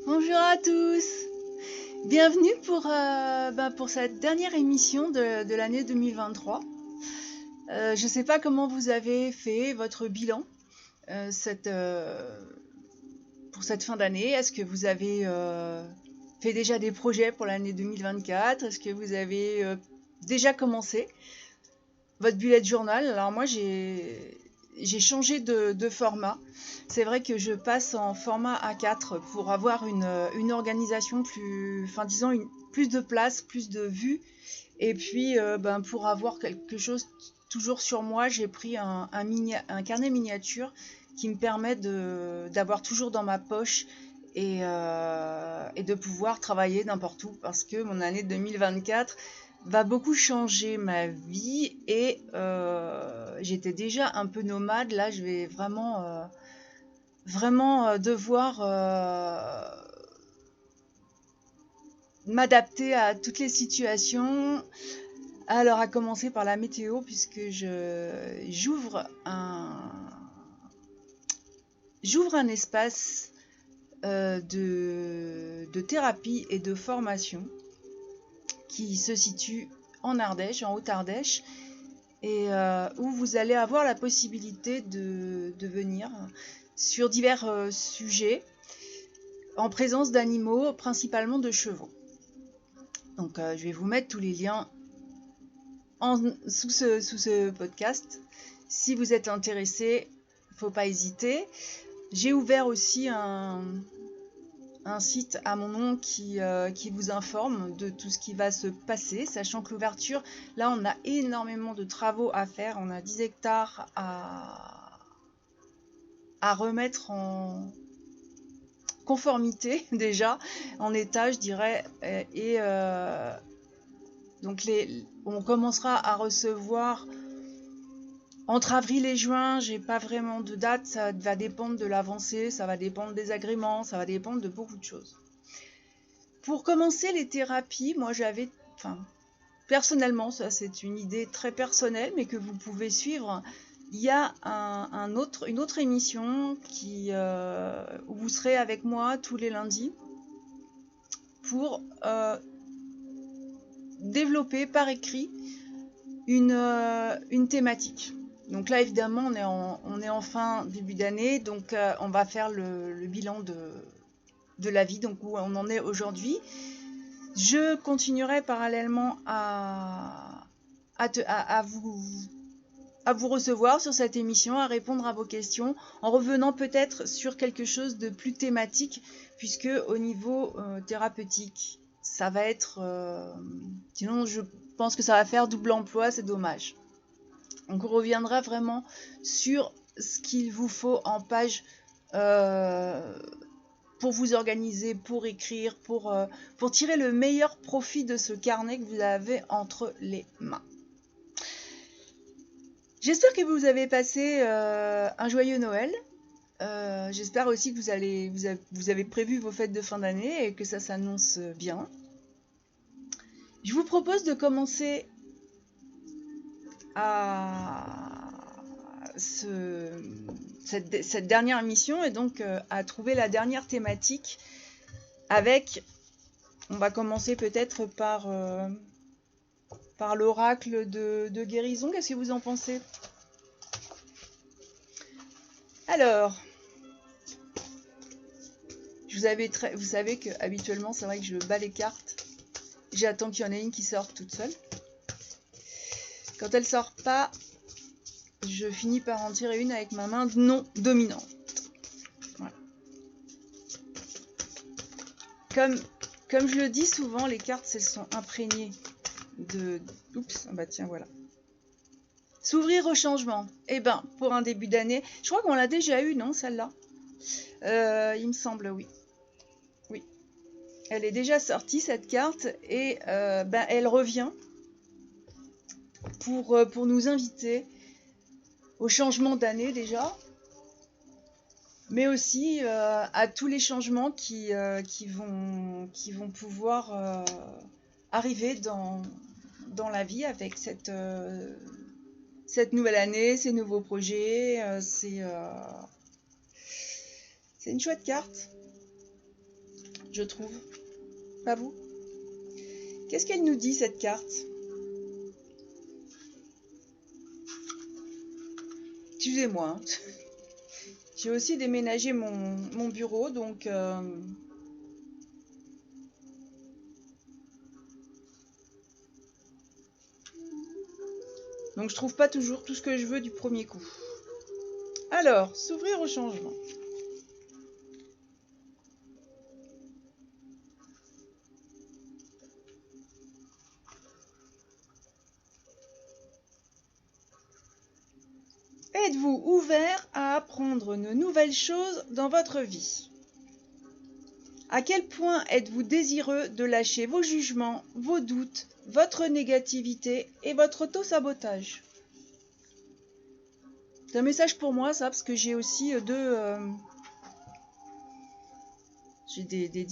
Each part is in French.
Bonjour à tous, bienvenue pour cette dernière émission de l'année 2023. Je ne sais pas comment vous avez fait votre bilan pour cette fin d'année. Est-ce que vous avez fait déjà des projets pour l'année 2024? Est-ce que vous avez déjà commencé votre bullet journal? Alors moi j'ai changé de format. C'est vrai que je passe en format A4 pour avoir une organisation plus de place, plus de vues. Et puis pour avoir quelque chose toujours sur moi, j'ai pris un carnet miniature qui me permet d'avoir toujours dans ma poche et de pouvoir travailler n'importe où, parce que mon année 2024 va beaucoup changer ma vie et j'étais déjà un peu nomade. Là, je vais vraiment devoir m'adapter à toutes les situations. Alors, à commencer par la météo, puisque j'ouvre un espace de thérapie et de formation qui se situe en Ardèche, en Haute-Ardèche, et où vous allez avoir la possibilité de venir sur divers sujets, en présence d'animaux, principalement de chevaux. Donc je vais vous mettre tous les liens sous ce podcast. Si vous êtes intéressé, faut pas hésiter. J'ai ouvert aussi un site à mon nom qui vous informe de tout ce qui va se passer, sachant que l'ouverture, là on a énormément de travaux à faire. On a 10 hectares à remettre en conformité déjà, en état je dirais, et donc on commencera à recevoir entre avril et juin. J'ai pas vraiment de date, ça va dépendre de l'avancée, ça va dépendre des agréments, ça va dépendre de beaucoup de choses. Pour commencer les thérapies, moi personnellement, ça c'est une idée très personnelle, mais que vous pouvez suivre. Il y a une autre émission où vous serez avec moi tous les lundis pour développer par écrit une thématique. Donc là, évidemment, on est en fin début d'année, donc on va faire le bilan de la vie, donc où on en est aujourd'hui. Je continuerai parallèlement à vous recevoir sur cette émission, à répondre à vos questions, en revenant peut-être sur quelque chose de plus thématique, puisque au niveau thérapeutique, ça va être... sinon, je pense que ça va faire double emploi, c'est dommage. Donc, on reviendra vraiment sur ce qu'il vous faut en page pour vous organiser, pour écrire, pour tirer le meilleur profit de ce carnet que vous avez entre les mains. J'espère que vous avez passé un joyeux Noël. J'espère aussi que vous avez prévu vos fêtes de fin d'année et que ça s'annonce bien. Je vous propose de commencer cette dernière émission et donc à trouver la dernière thématique on va commencer peut-être par l'oracle de guérison. Qu'est-ce que vous en pensez? Alors, vous savez que habituellement c'est vrai que je bats les cartes. J'attends qu'il y en ait une qui sorte toute seule. Quand elle sort pas, je finis par en tirer une avec ma main non dominante. Voilà. Comme je le dis souvent, les cartes, elles sont imprégnées de... Oups, bah tiens, voilà. S'ouvrir au changement. Eh ben, pour un début d'année, je crois qu'on l'a déjà eu, non, celle-là? Il me semble, oui. Oui. Elle est déjà sortie, cette carte, et elle revient pour nous inviter au changement d'année déjà, mais aussi à tous les changements qui vont pouvoir arriver dans la vie avec cette nouvelle année, ces nouveaux projets. C'est une chouette carte. je trouve. Pas vous? Qu'est-ce qu'elle nous dit, cette carte? Excusez-moi, hein. J'ai aussi déménagé mon bureau, donc... Donc je trouve pas toujours tout ce que je veux du premier coup. Alors, s'ouvrir au changement. Êtes-vous ouvert à apprendre de nouvelles choses dans votre vie? À quel point êtes-vous désireux de lâcher vos jugements, vos doutes, votre négativité et votre auto-sabotage? C'est un message pour moi, ça, parce que j'ai aussi j'ai des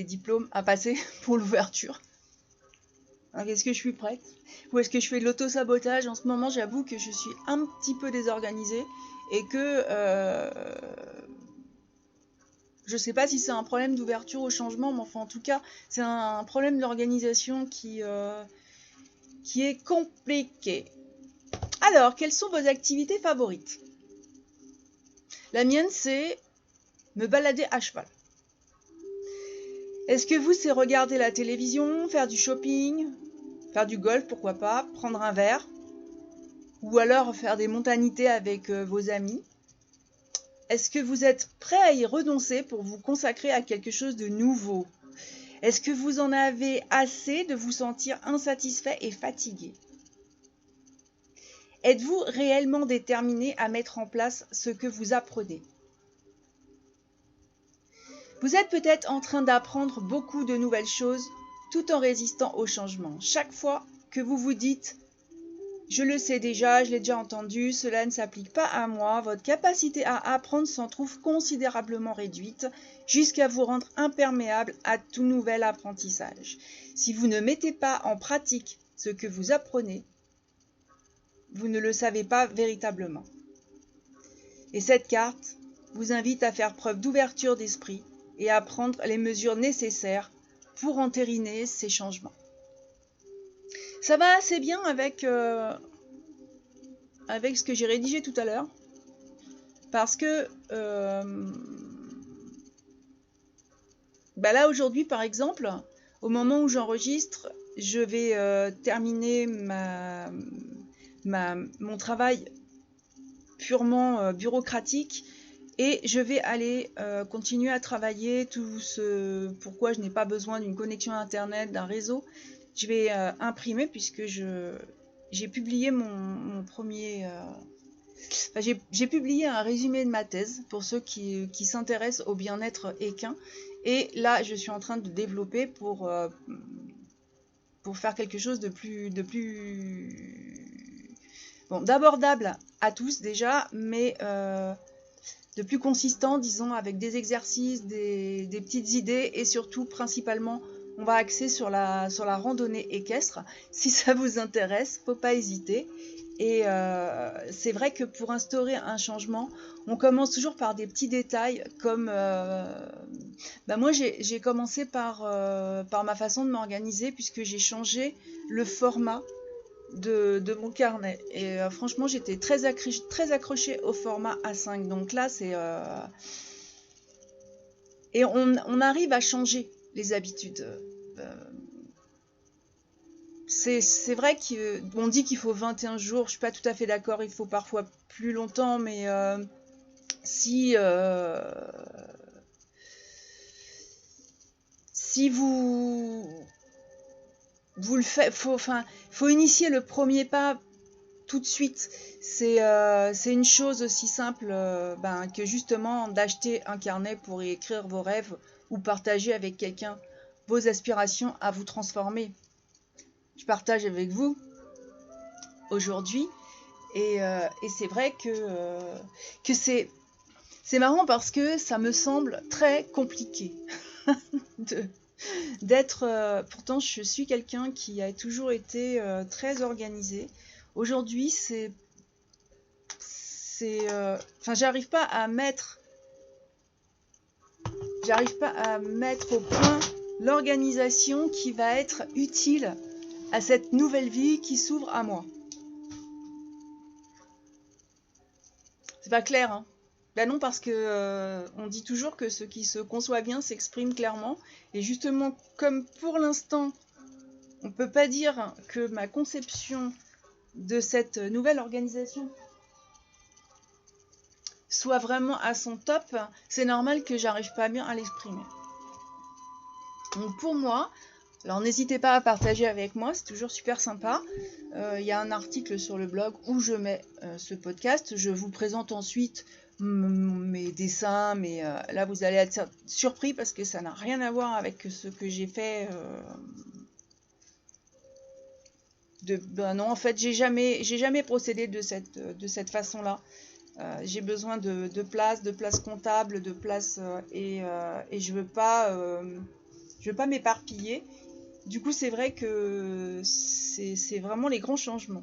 diplômes à passer pour l'ouverture. Alors, est-ce que je suis prête? Ou est-ce que je fais de l'auto-sabotage? En ce moment, j'avoue que je suis un petit peu désorganisée et que je ne sais pas si c'est un problème d'ouverture au changement, mais enfin, en tout cas, c'est un problème d'organisation qui est compliqué. Alors, quelles sont vos activités favorites? La mienne, c'est me balader à cheval. Est-ce que vous, c'est regarder la télévision, faire du shopping, faire du golf, pourquoi pas, prendre un verre, ou alors faire des montanités avec vos amis? Est-ce que vous êtes prêt à y renoncer pour vous consacrer à quelque chose de nouveau? Est-ce que vous en avez assez de vous sentir insatisfait et fatigué? Êtes-vous réellement déterminé à mettre en place ce que vous apprenez? Vous êtes peut-être en train d'apprendre beaucoup de nouvelles choses tout en résistant au changement. Chaque fois que vous vous dites « je le sais déjà, je l'ai déjà entendu, cela ne s'applique pas à moi », votre capacité à apprendre s'en trouve considérablement réduite jusqu'à vous rendre imperméable à tout nouvel apprentissage. Si vous ne mettez pas en pratique ce que vous apprenez, vous ne le savez pas véritablement. Et cette carte vous invite à faire preuve d'ouverture d'esprit et à prendre les mesures nécessaires pour entériner ces changements. Ça va assez bien avec ce que j'ai rédigé tout à l'heure, parce que là aujourd'hui par exemple, au moment où j'enregistre, je vais terminer mon travail purement bureaucratique. Et je vais aller continuer à travailler tout ce pourquoi je n'ai pas besoin d'une connexion Internet, d'un réseau. Je vais imprimer puisque j'ai publié mon premier... j'ai publié un résumé de ma thèse pour ceux qui s'intéressent au bien-être équin. Et là, je suis en train de développer pour faire quelque chose de plus bon, d'abordable à tous déjà, mais... de plus consistant, disons, avec des exercices, des petites idées et surtout, principalement, on va axer sur la randonnée équestre. Si ça vous intéresse, faut pas hésiter. Et c'est vrai que pour instaurer un changement, on commence toujours par des petits détails comme... moi, j'ai commencé par ma façon de m'organiser puisque j'ai changé le format de mon carnet et franchement j'étais très accrochée au format A5, donc là c'est et on arrive à changer les habitudes. C'est vrai qu'on dit qu'il faut 21 jours, je suis pas tout à fait d'accord, il faut parfois plus longtemps, mais si vous le faites, faut initier le premier pas tout de suite. C'est une chose aussi simple que justement d'acheter un carnet pour y écrire vos rêves ou partager avec quelqu'un vos aspirations à vous transformer. Je partage avec vous aujourd'hui et c'est vrai que c'est marrant parce que ça me semble très compliqué d'être... pourtant, je suis quelqu'un qui a toujours été très organisé. Aujourd'hui, j'arrive pas à mettre... j'arrive pas à mettre au point l'organisation qui va être utile à cette nouvelle vie qui s'ouvre à moi. C'est pas clair, hein. Ben non, parce que on dit toujours que ce qui se conçoit bien s'exprime clairement. Et justement, comme pour l'instant, on peut pas dire que ma conception de cette nouvelle organisation soit vraiment à son top, c'est normal que j'arrive pas bien à l'exprimer. Donc pour moi, alors n'hésitez pas à partager avec moi, c'est toujours super sympa. Il y a un article sur le blog où je mets ce podcast. Je vous présente ensuite mes dessins, mais là vous allez être surpris parce que ça n'a rien à voir avec ce que j'ai fait. Non, en fait, j'ai jamais procédé de cette façon-là. J'ai besoin de place comptable, de place et je veux pas m'éparpiller. Du coup, c'est vrai que c'est vraiment les grands changements.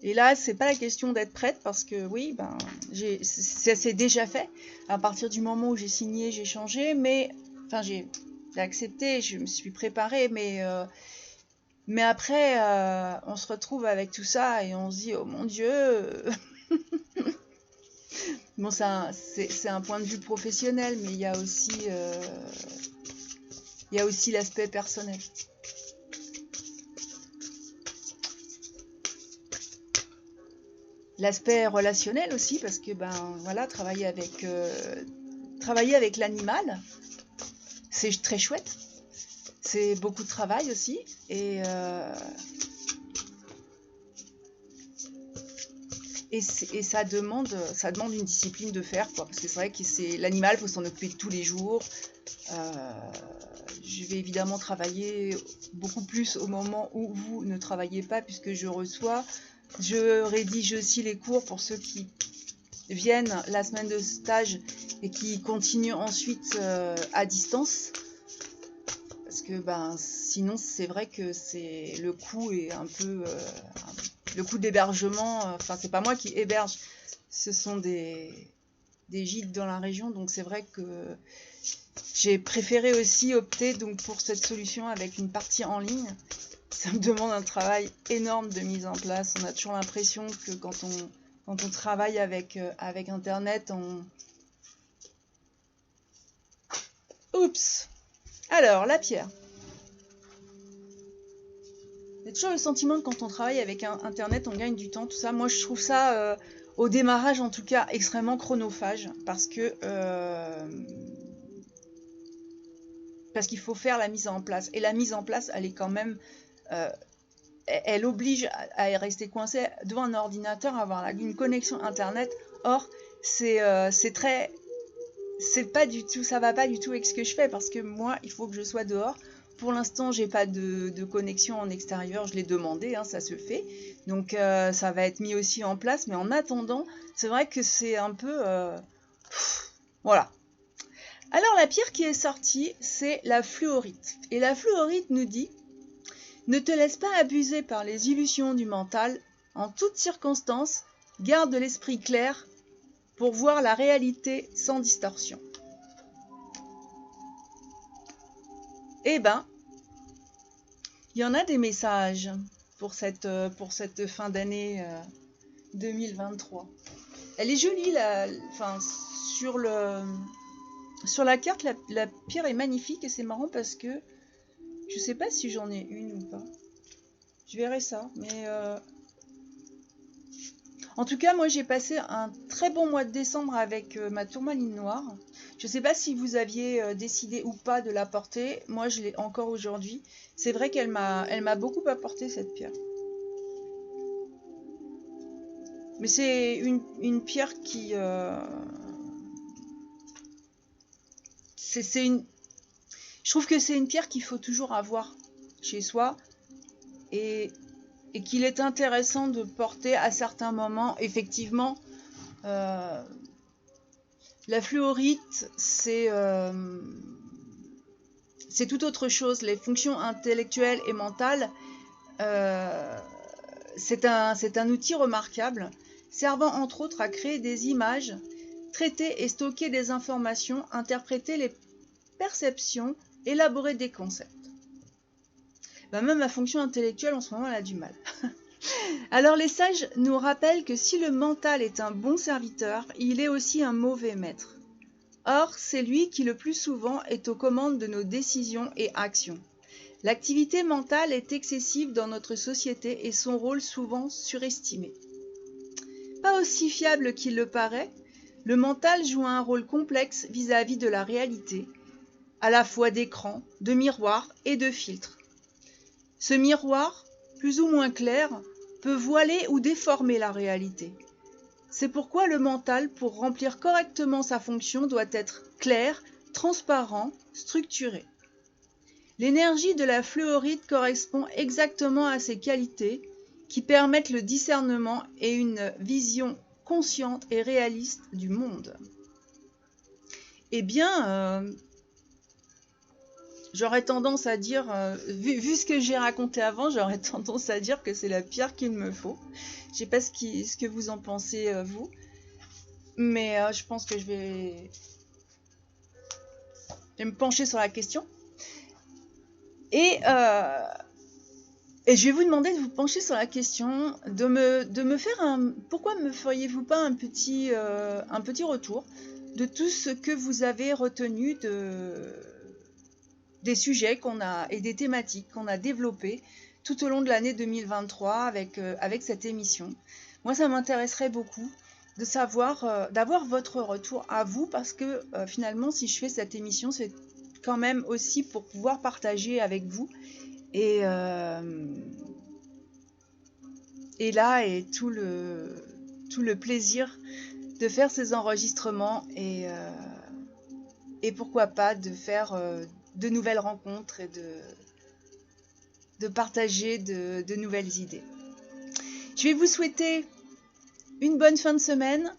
Et là, c'est pas la question d'être prête parce que oui, ça s'est déjà fait. À partir du moment où j'ai signé, j'ai changé, mais enfin j'ai accepté, je me suis préparée, mais après, on se retrouve avec tout ça et on se dit, oh mon Dieu. Bon, c'est un point de vue professionnel, mais il y a aussi l'aspect personnel. L'aspect relationnel aussi, parce que travailler avec l'animal, c'est très chouette. C'est beaucoup de travail aussi, et ça demande une discipline de faire, quoi, parce que c'est vrai que l'animal, il faut s'en occuper tous les jours. Je vais évidemment travailler beaucoup plus au moment où vous ne travaillez pas, puisque je rédige aussi les cours pour ceux qui viennent la semaine de stage et qui continuent ensuite à distance. Parce que sinon, c'est vrai que le coût est un peu... le coût d'hébergement, c'est pas moi qui héberge, ce sont des gîtes dans la région, donc c'est vrai que j'ai préféré aussi opter donc pour cette solution avec une partie en ligne. Ça me demande un travail énorme de mise en place. On a toujours l'impression que quand on travaille avec Internet, Oups! Alors, la pierre. Il y a toujours le sentiment que quand on travaille avec Internet, on gagne du temps, tout ça. Moi, je trouve ça, au démarrage en tout cas, extrêmement chronophage, parce qu'il faut faire la mise en place. Et la mise en place, elle est quand même... elle oblige à rester coincé devant un ordinateur, à avoir une connexion Internet. Or, pas du tout, ça va pas du tout avec ce que je fais, parce que moi, il faut que je sois dehors. Pour l'instant, j'ai pas de connexion en extérieur, je l'ai demandé, hein, ça se fait. Donc ça va être mis aussi en place, mais en attendant, c'est vrai que c'est un peu... voilà. Alors la pierre qui est sortie, c'est la fluorite. Et la fluorite nous dit: ne te laisse pas abuser par les illusions du mental, en toutes circonstances, garde l'esprit clair pour voir la réalité sans distorsion. Eh ben, il y en a des messages pour cette fin d'année 2023. Elle est jolie, sur la carte, la pierre est magnifique, et c'est marrant parce que je sais pas si j'en ai une ou pas. Je verrai ça, mais en tout cas, moi j'ai passé un très bon mois de décembre avec ma tourmaline noire. Je ne sais pas si vous aviez décidé ou pas de la porter. Moi, je l'ai encore aujourd'hui. C'est vrai qu'elle m'a beaucoup apporté, cette pierre. Mais c'est une pierre qui... Je trouve que c'est une pierre qu'il faut toujours avoir chez soi. Et qu'il est intéressant de porter à certains moments. Effectivement... la fluorite, c'est tout autre chose. Les fonctions intellectuelles et mentales, c'est un outil remarquable, servant entre autres à créer des images traiter et stocker des informations, interpréter les perceptions, élaborer des concepts. Même ma fonction intellectuelle en ce moment elle a du mal. Alors les sages nous rappellent que si le mental est un bon serviteur, il est aussi un mauvais maître. Or, c'est lui qui le plus souvent est aux commandes de nos décisions et actions. L'activité mentale est excessive dans notre société et son rôle souvent surestimé. Pas aussi fiable qu'il le paraît, le mental joue un rôle complexe vis-à-vis de la réalité, à la fois d'écran, de miroir et de filtre. Ce miroir, plus ou moins clair, peut voiler ou déformer la réalité. C'est pourquoi le mental, pour remplir correctement sa fonction, doit être clair, transparent, structuré. L'énergie de la fluorite correspond exactement à ces qualités qui permettent le discernement et une vision consciente et réaliste du monde. Eh bien, j'aurais tendance à dire, vu ce que j'ai raconté avant, j'aurais tendance à dire que c'est la pierre qu'il me faut. Je sais pas ce que vous en pensez, vous, mais je pense que je vais me pencher sur la question. Et je vais vous demander de vous pencher sur la question, de me faire un... Pourquoi ne me feriez-vous pas un petit retour de tout ce que vous avez retenu des sujets qu'on a et des thématiques qu'on a développées tout au long de l'année 2023 avec cette émission. Moi, ça m'intéresserait beaucoup de savoir, d'avoir votre retour à vous, parce que finalement, si je fais cette émission, c'est quand même aussi pour pouvoir partager avec vous. Et là est tout le plaisir de faire ces enregistrements et pourquoi pas de faire de nouvelles rencontres et de partager de nouvelles idées. Je vais vous souhaiter une bonne fin de semaine.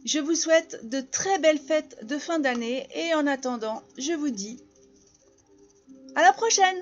Je vous souhaite de très belles fêtes de fin d'année et en attendant, je vous dis à la prochaine!